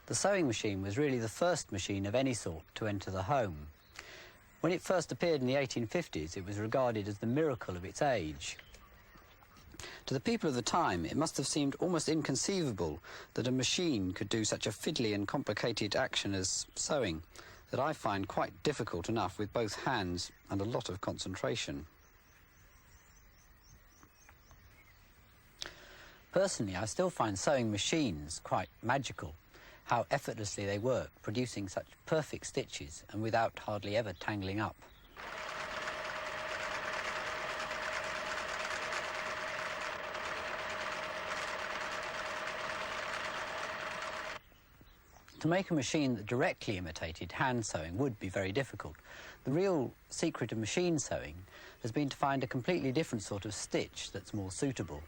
The sewing machine was really the first machine of any sort to enter the home. When it first appeared in the 1850s, it was regarded as the miracle of its age. To the people of the time, it must have seemed almost inconceivable that a machine could do such a fiddly and complicated action as sewing, that I find quite difficult enough with both hands and a lot of concentration. Personally, I still find sewing machines quite magical. How effortlessly they work, producing such perfect stitches and without hardly ever tangling up. To make a machine that directly imitated hand sewing would be very difficult. The real secret of machine sewing has been to find a completely different sort of stitch that's more suitable.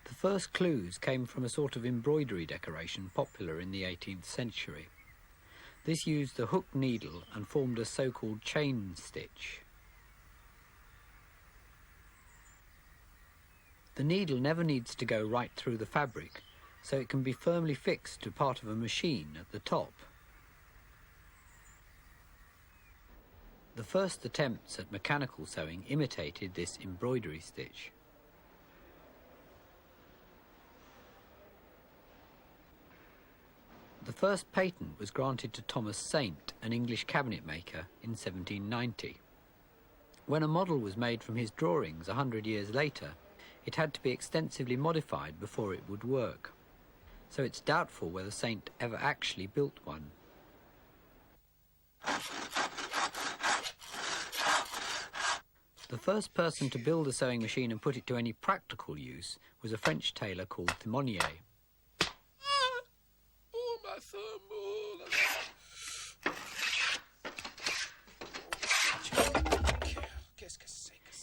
The first clues came from a sort of embroidery decoration popular in the 18th century. This used the hook needle and formed a so-called chain stitch. The needle never needs to go right through the fabric, so it can be firmly fixed to part of a machine at the top. The first attempts at mechanical sewing imitated this embroidery stitch. The first patent was granted to Thomas Saint, an English cabinet maker, in 1790. When a model was made from his drawings 100 years later, it had to be extensively modified before it would work. So it's doubtful whether Saint ever actually built one. The first person to build a sewing machine and put it to any practical use was a French tailor called Thimonnier.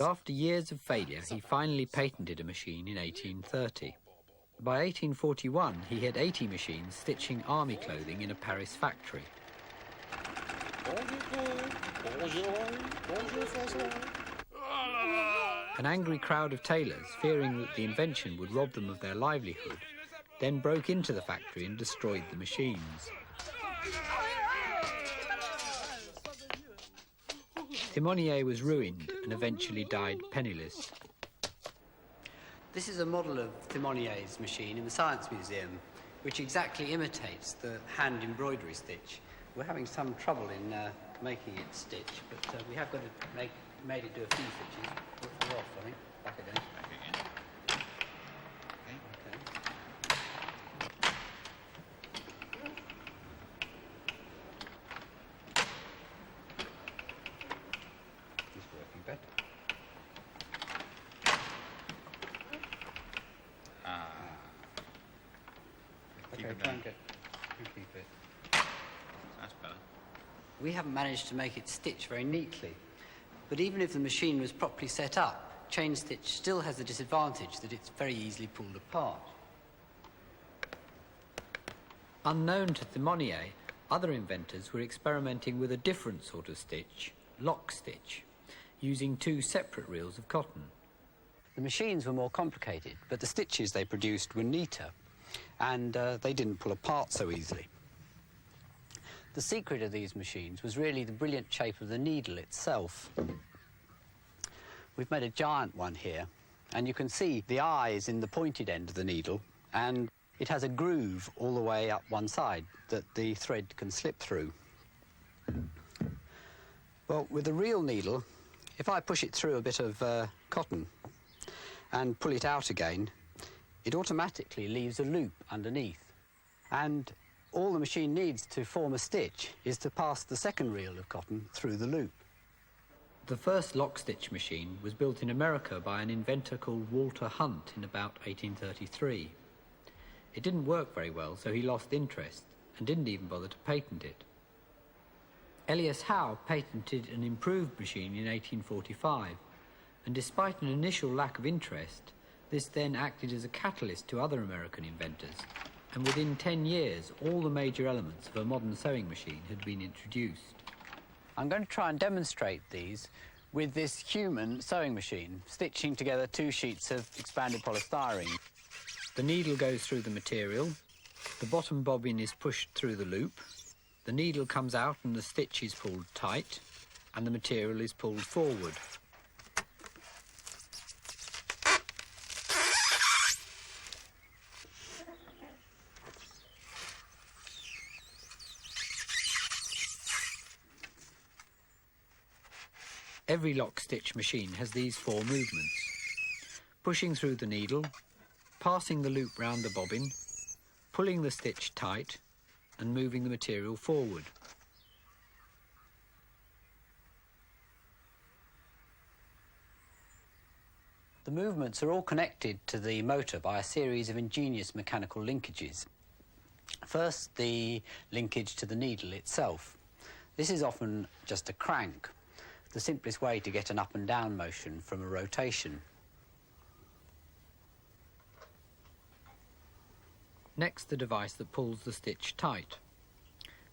After years of failure, he finally patented a machine in 1830. By 1841, he had 80 machines stitching army clothing in a Paris factory. An angry crowd of tailors, fearing that the invention would rob them of their livelihood, then broke into the factory and destroyed the machines. Thimonnier was ruined and eventually died penniless. This is a model of Thimonnier's machine in the Science Museum, which exactly imitates the hand embroidery stitch. We're having some trouble in making it stitch, but we have got to made it do a few stitches. We're off, I think. Back again. Back again. Keep it. That's better. We haven't managed to make it stitch very neatly, but even if the machine was properly set up, chain stitch still has the disadvantage that it's very easily pulled apart. Unknown to Thimonnier, other inventors were experimenting with a different sort of stitch, lock stitch, using two separate reels of cotton. The machines were more complicated, but the stitches they produced were neater, and they didn't pull apart so easily. The secret of these machines was really the brilliant shape of the needle itself. We've made a giant one here, and you can see the eyes in the pointed end of the needle, and it has a groove all the way up one side that the thread can slip through. Well, with the real needle, if I push it through a bit of cotton and pull it out again, it automatically leaves a loop underneath. And all the machine needs to form a stitch is to pass the second reel of cotton through the loop. The first lock stitch machine was built in America by an inventor called Walter Hunt in about 1833. It didn't work very well, so he lost interest and didn't even bother to patent it. Elias Howe patented an improved machine in 1845, and despite an initial lack of interest, this then acted as a catalyst to other American inventors, and within 10 years, all the major elements of a modern sewing machine had been introduced. I'm going to try and demonstrate these with this human sewing machine, stitching together 2 sheets of expanded polystyrene. The needle goes through the material, the bottom bobbin is pushed through the loop, the needle comes out and the stitch is pulled tight, and the material is pulled forward. Every lock-stitch machine has these 4 movements: pushing through the needle, passing the loop round the bobbin, pulling the stitch tight, and moving the material forward. The movements are all connected to the motor by a series of ingenious mechanical linkages. First, the linkage to the needle itself. This is often just a crank, the simplest way to get an up and down motion from a rotation. Next, the device that pulls the stitch tight.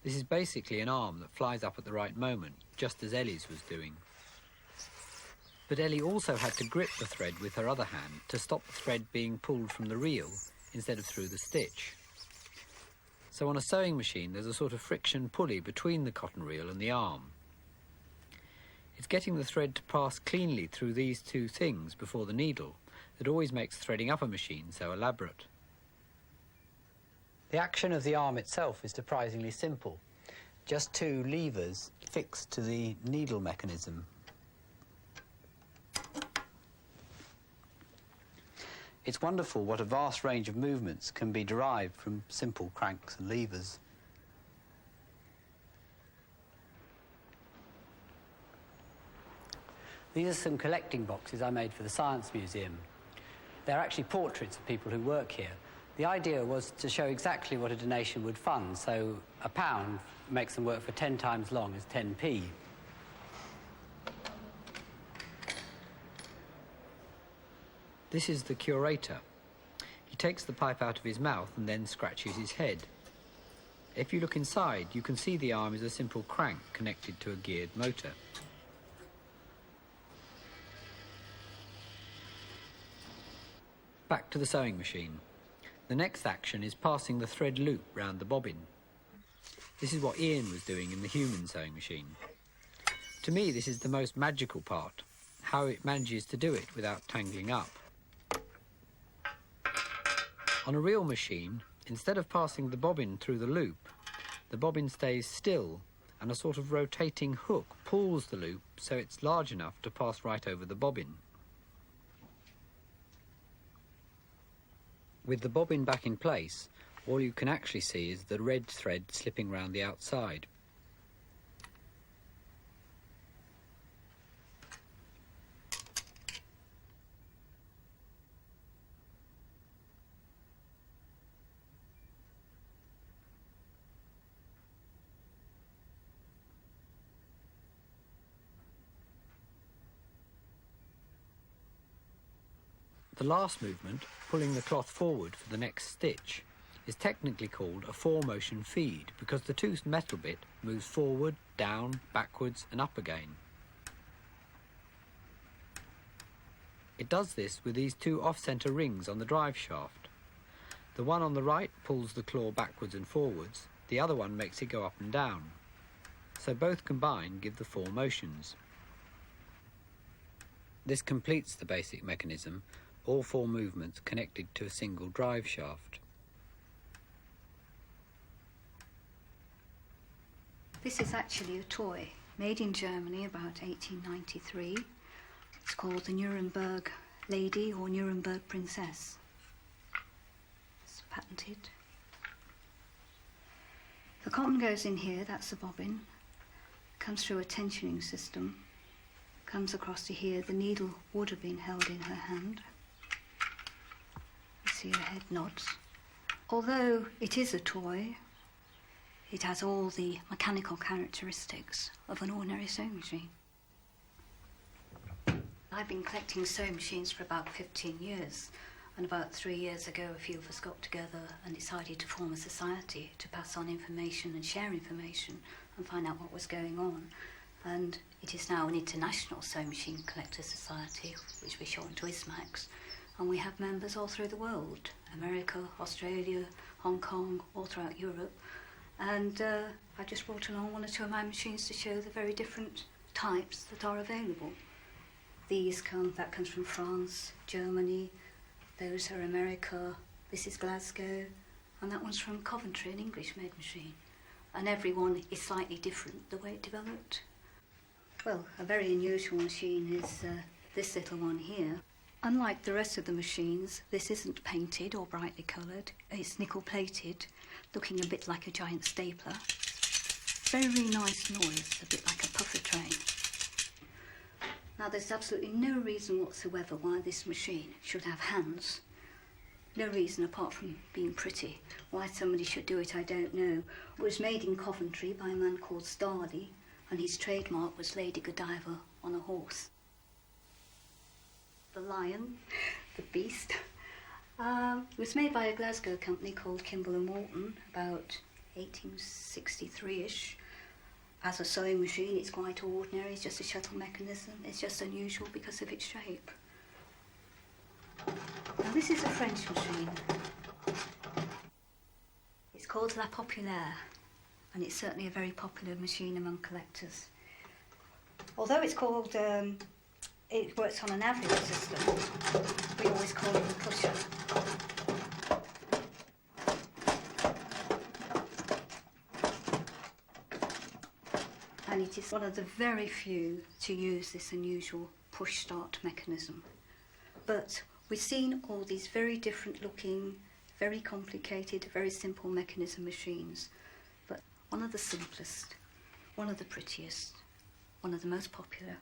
This is basically an arm that flies up at the right moment, just as Ellie's was doing. But Ellie also had to grip the thread with her other hand to stop the thread being pulled from the reel instead of through the stitch. So on a sewing machine, there's a sort of friction pulley between the cotton reel and the arm. It's getting the thread to pass cleanly through these 2 things before the needle that always makes threading up a machine so elaborate. The action of the arm itself is surprisingly simple. Just 2 levers fixed to the needle mechanism. It's wonderful what a vast range of movements can be derived from simple cranks and levers. These are some collecting boxes I made for the Science Museum. They're actually portraits of people who work here. The idea was to show exactly what a donation would fund, so £1 makes them work for 10 times long as 10p. This is the curator. He takes the pipe out of his mouth and then scratches his head. If you look inside, you can see the arm is a simple crank connected to a geared motor. Back to the sewing machine. The next action is passing the thread loop round the bobbin. This is what Ian was doing in the human sewing machine. To me, this is the most magical part, how it manages to do it without tangling up. On a real machine, instead of passing the bobbin through the loop, the bobbin stays still and a sort of rotating hook pulls the loop so it's large enough to pass right over the bobbin. With the bobbin back in place, all you can actually see is the red thread slipping round the outside. The last movement, pulling the cloth forward for the next stitch, is technically called a 4-motion feed because the 2 metal bit moves forward, down, backwards and up again. It does this with these 2 off-centre rings on the drive shaft. The one on the right pulls the claw backwards and forwards, the other one makes it go up and down. So both combined give the 4 motions. This completes the basic mechanism, all 4 movements connected to a single drive shaft. This is actually a toy made in Germany about 1893. It's called the Nuremberg Lady or Nuremberg Princess. It's patented. The cotton goes in here, that's the bobbin. Comes through a tensioning system. Comes across to here. The needle would have been held in her hand. You see her head nods. Although it is a toy, It has all the mechanical characteristics of an ordinary sewing machine. I've been collecting sewing machines for about 15 years, and about 3 years ago a few of us got together and decided to form a society to pass on information and share information and find out what was going on. And it is now an international sewing machine collector society, which we shorten to ISMAX, and we have members all through the world, America, Australia, Hong Kong, all throughout Europe. And I just brought along one or two of my machines to show the very different types that are available. That comes from France, Germany, those are America, this is Glasgow, and that one's from Coventry, an English-made machine. And every one is slightly different, the way it developed. Well, a very unusual machine is this little one here. Unlike the rest of the machines, this isn't painted or brightly coloured. It's nickel-plated, looking a bit like a giant stapler. Very nice noise, a bit like a puffer train. Now, there's absolutely no reason whatsoever why this machine should have hands. No reason apart from being pretty. Why somebody should do it, I don't know. It was made in Coventry by a man called Starley, and his trademark was Lady Godiva on a horse. The lion, the beast. It was made by a Glasgow company called Kimball and Walton about 1863-ish. As a sewing machine, it's quite ordinary. It's just a shuttle mechanism. It's just unusual because of its shape. Now, this is a French machine. It's called La Populaire, and it's certainly a very popular machine among collectors. Although it's called, it works on an average system, we always call it the pusher. And it is one of the very few to use this unusual push-start mechanism. But we've seen all these very different looking, very complicated, very simple mechanism machines. But one of the simplest, one of the prettiest, one of the most popular,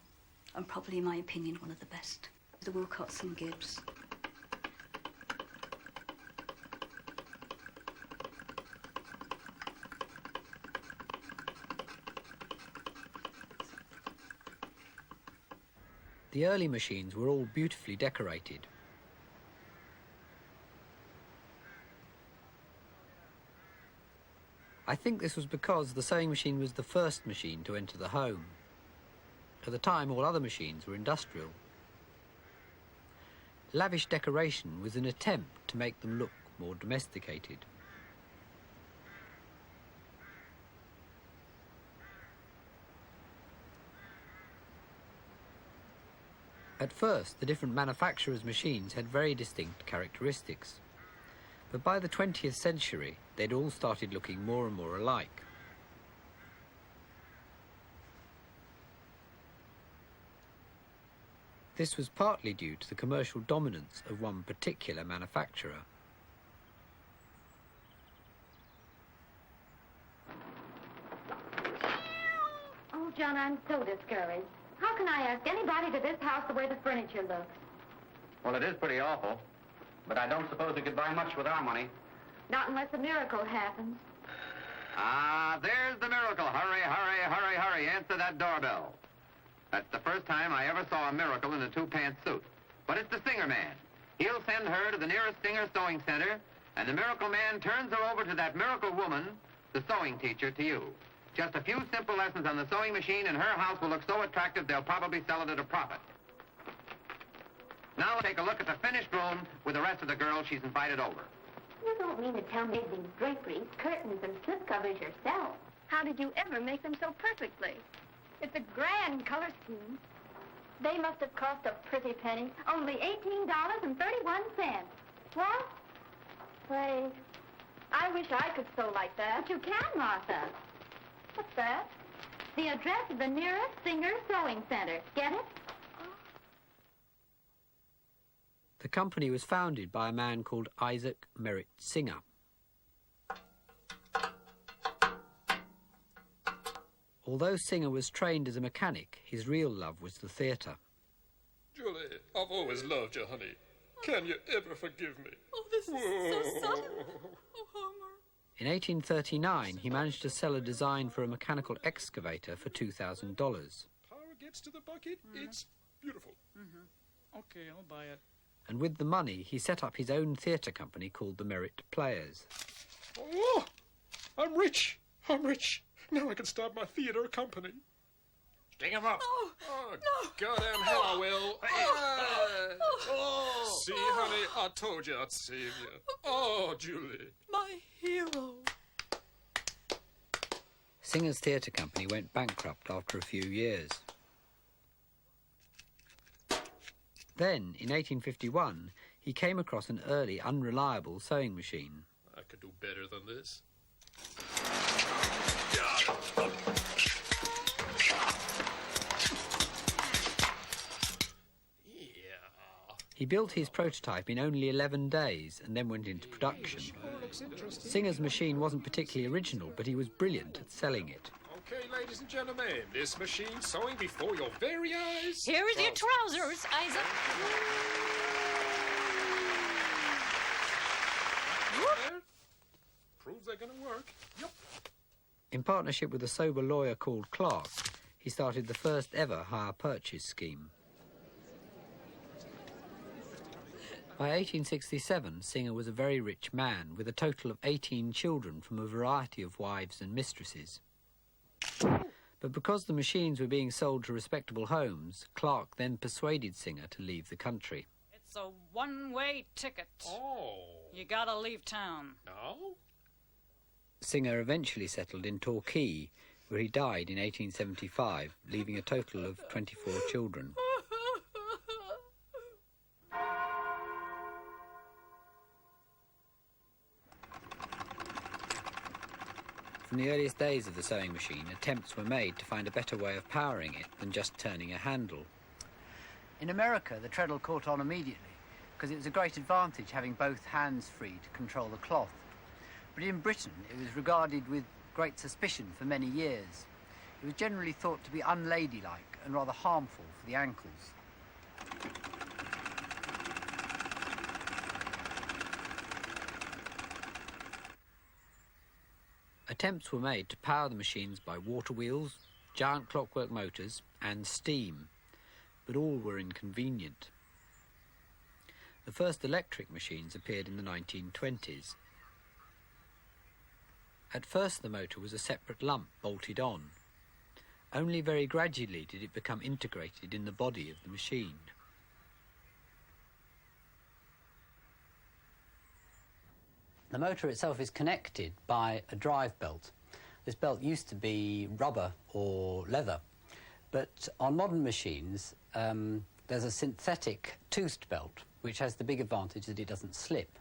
and probably, in my opinion, one of the best, the Wilcoxon Gibbs. The early machines were all beautifully decorated. I think this was because the sewing machine was the first machine to enter the home. At the time, all other machines were industrial. Lavish decoration was an attempt to make them look more domesticated. At first, the different manufacturers' machines had very distinct characteristics. But by the 20th century, they'd all started looking more and more alike. This was partly due to the commercial dominance of one particular manufacturer. Oh, John, I'm so discouraged. How can I ask anybody to this house the way the furniture looks? Well, it is pretty awful. But I don't suppose we could buy much with our money. Not unless a miracle happens. Ah, there's the miracle. Hurry, hurry, hurry, hurry. Answer that doorbell. That's the first time I ever saw a miracle in a two-pants suit. But it's the Singer Man. He'll send her to the nearest Singer Sewing Center, and the miracle man turns her over to that miracle woman, the sewing teacher, to you. Just a few simple lessons on the sewing machine, and her house will look so attractive they'll probably sell it at a profit. Now take a look at the finished room with the rest of the girls she's invited over. You don't mean to tell me these draperies, curtains, and slip covers yourself. How did you ever make them so perfectly? It's a grand color scheme. They must have cost a pretty penny. Only $18.31. What? Wait. I wish I could sew like that. But you can, Martha. What's that? The address of the nearest Singer Sewing Center. Get it? The company was founded by a man called Isaac Merritt Singer. Although Singer was trained as a mechanic, his real love was the theatre. Julie, I've always loved you, honey. Can you ever forgive me? Oh, this is so sudden. Oh, Homer. In 1839, he managed to sell a design for a mechanical excavator for $2,000. Power gets to the bucket, it's beautiful. Okay, I'll buy it. And with the money, he set up his own theatre company called the Merritt Players. Oh, I'm rich. I'm rich. Now I can start my theatre company. Sting him up. Oh, no. Goddamn hell I will. See, honey, I told you I'd save you. Oh, Julie. My hero. Singer's theatre company went bankrupt after a few years. Then, in 1851, he came across an early, unreliable sewing machine. I could do better than this. He built his prototype in only 11 days and then went into production. Singer's machine wasn't particularly original, but he was brilliant at selling it. Okay, ladies and gentlemen, this machine sewing before your very eyes. Here is your trousers, Isaac. There. Proves they're gonna work. Yep. In partnership with a sober lawyer called Clark, he started the first ever hire purchase scheme. By 1867, Singer was a very rich man with a total of 18 children from a variety of wives and mistresses. But because the machines were being sold to respectable homes, Clark then persuaded Singer to leave the country. It's a one-way ticket. Oh. You gotta leave town. No? Singer eventually settled in Torquay, where he died in 1875, leaving a total of 24 children. From the earliest days of the sewing machine, attempts were made to find a better way of powering it than just turning a handle. In America, the treadle caught on immediately, because it was a great advantage having both hands free to control the cloth. But in Britain, it was regarded with great suspicion for many years. It was generally thought to be unladylike and rather harmful for the ankles. Attempts were made to power the machines by water wheels, giant clockwork motors and steam, but all were inconvenient. The first electric machines appeared in the 1920s. At first the motor was a separate lump bolted on. Only very gradually did it become integrated in the body of the machine. The motor itself is connected by a drive belt. This belt used to be rubber or leather, but on modern machines there's a synthetic toothed belt which has the big advantage that it doesn't slip.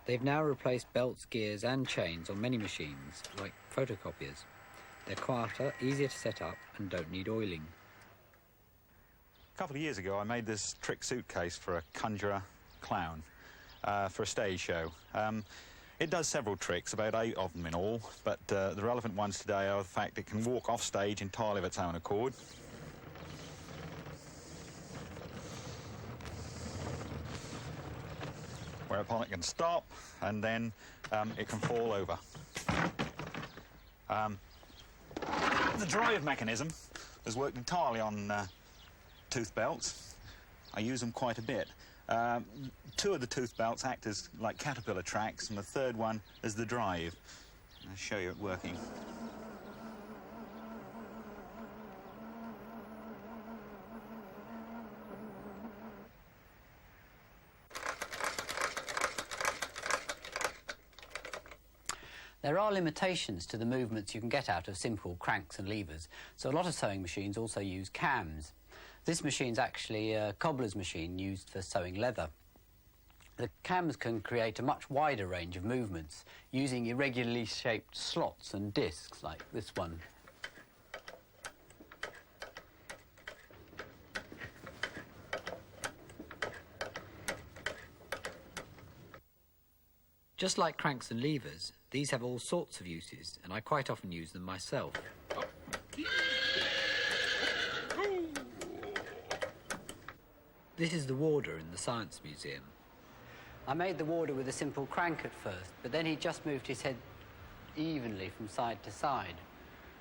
They've now replaced belts, gears and chains on many machines, like photocopiers. They're quieter, easier to set up and don't need oiling. A couple of years ago I made this trick suitcase for a conjurer clown. For a stage show. It does several tricks, about 8 of them in all, but the relevant ones today are the fact it can walk off stage entirely of its own accord. Whereupon it can stop, and then it can fall over. The drive mechanism has worked entirely on tooth belts. I use them quite a bit. 2 of the tooth belts act as like caterpillar tracks, and the third one is the drive. I'll show you it working. There are limitations to the movements you can get out of simple cranks and levers, so a lot of sewing machines also use cams. This machine's actually a cobbler's machine used for sewing leather. The cams can create a much wider range of movements using irregularly shaped slots and discs like this one. Just like cranks and levers, these have all sorts of uses, and I quite often use them myself. This is the warder in the Science Museum. I made the warder with a simple crank at first, but then he just moved his head evenly from side to side.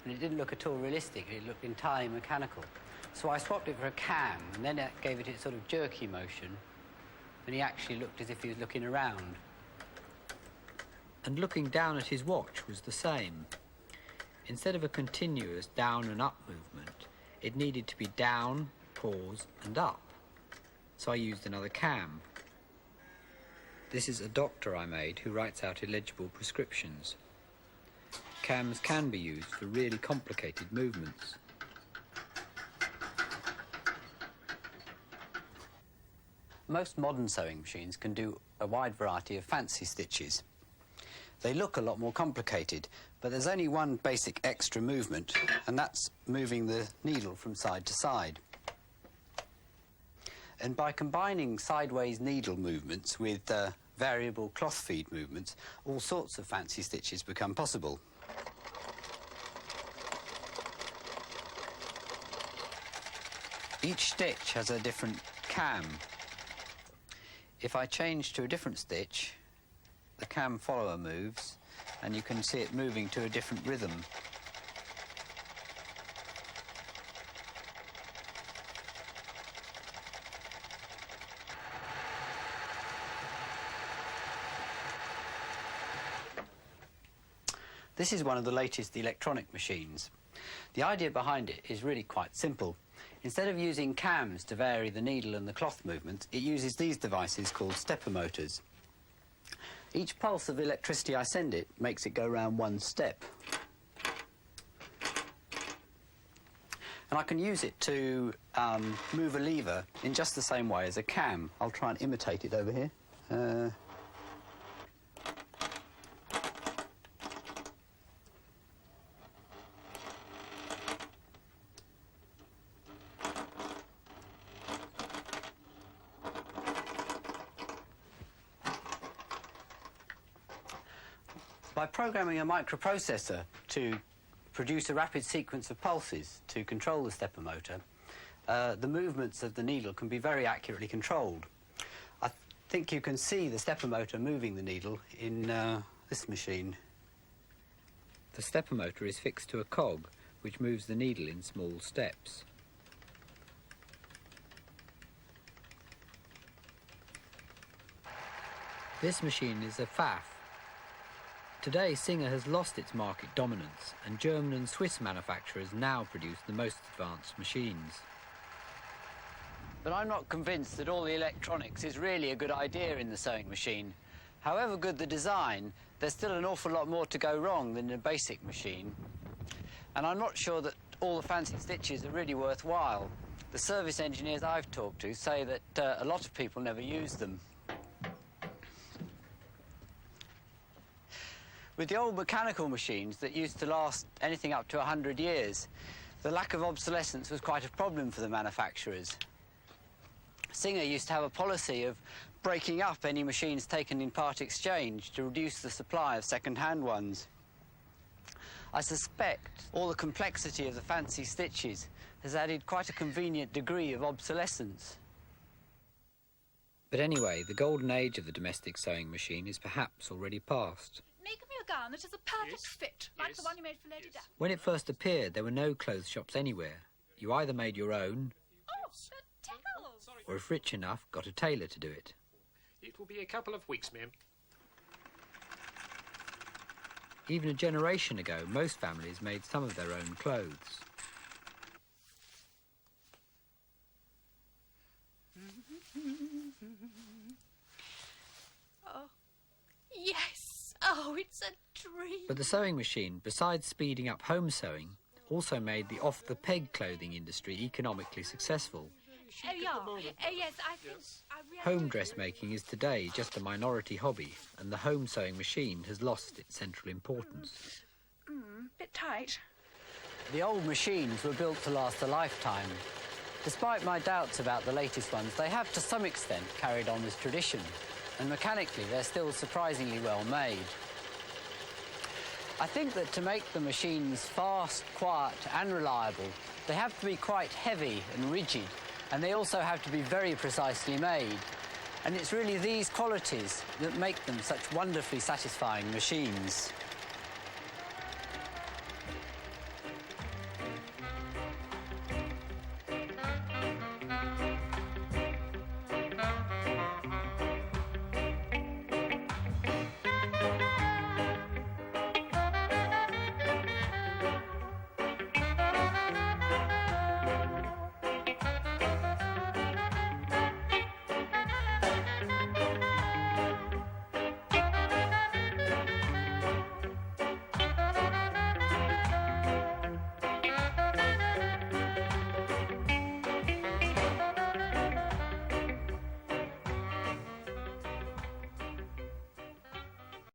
And it didn't look at all realistic, it looked entirely mechanical. So I swapped it for a cam, and then it gave it its sort of jerky motion, and he actually looked as if he was looking around. And looking down at his watch was the same. Instead of a continuous down and up movement, it needed to be down, pause, and up. So I used another cam. This is a doctor I made who writes out illegible prescriptions. Cams can be used for really complicated movements. Most modern sewing machines can do a wide variety of fancy stitches. They look a lot more complicated, but there's only one basic extra movement, and that's moving the needle from side to side. And by combining sideways needle movements with variable cloth feed movements, all sorts of fancy stitches become possible. Each stitch has a different cam. If I change to a different stitch, the cam follower moves, and you can see it moving to a different rhythm. This is one of the latest electronic machines. The idea behind it is really quite simple. Instead of using cams to vary the needle and the cloth movement, it uses these devices called stepper motors. Each pulse of electricity I send it makes it go round one step. And I can use it to move a lever in just the same way as a cam. I'll try and imitate it over here. By programming a microprocessor to produce a rapid sequence of pulses to control the stepper motor, the movements of the needle can be very accurately controlled. I think you can see the stepper motor moving the needle in this machine. The stepper motor is fixed to a cog, which moves the needle in small steps. This machine is a Pfaff. Today, Singer has lost its market dominance, and German and Swiss manufacturers now produce the most advanced machines. But I'm not convinced that all the electronics is really a good idea in the sewing machine. However good the design, there's still an awful lot more to go wrong than in a basic machine. And I'm not sure that all the fancy stitches are really worthwhile. The service engineers I've talked to say that a lot of people never use them. With the old mechanical machines that used to last anything up to 100 years, the lack of obsolescence was quite a problem for the manufacturers. Singer used to have a policy of breaking up any machines taken in part exchange to reduce the supply of second-hand ones. I suspect all the complexity of the fancy stitches has added quite a convenient degree of obsolescence. But anyway, the golden age of the domestic sewing machine is perhaps already past. Make me a gown that is a perfect fit, like the one you made for Lady Di. When it first appeared, there were no clothes shops anywhere. You either made your own, Oh, the tickles! or if rich enough, got a tailor to do it. It will be a couple of weeks, ma'am. Even a generation ago, most families made some of their own clothes. Oh, yes! Oh, it's a dream! But the sewing machine, besides speeding up home sewing, also made the off-the-peg clothing industry economically successful. Oh, yeah. Oh, yes, I think... I really Home dressmaking is today just a minority hobby, and the home sewing machine has lost its central importance. bit tight. The old machines were built to last a lifetime. Despite my doubts about the latest ones, they have to some extent carried on this tradition, and mechanically they're still surprisingly well made. I think that to make the machines fast, quiet and reliable, they have to be quite heavy and rigid, and they also have to be very precisely made. And it's really these qualities that make them such wonderfully satisfying machines.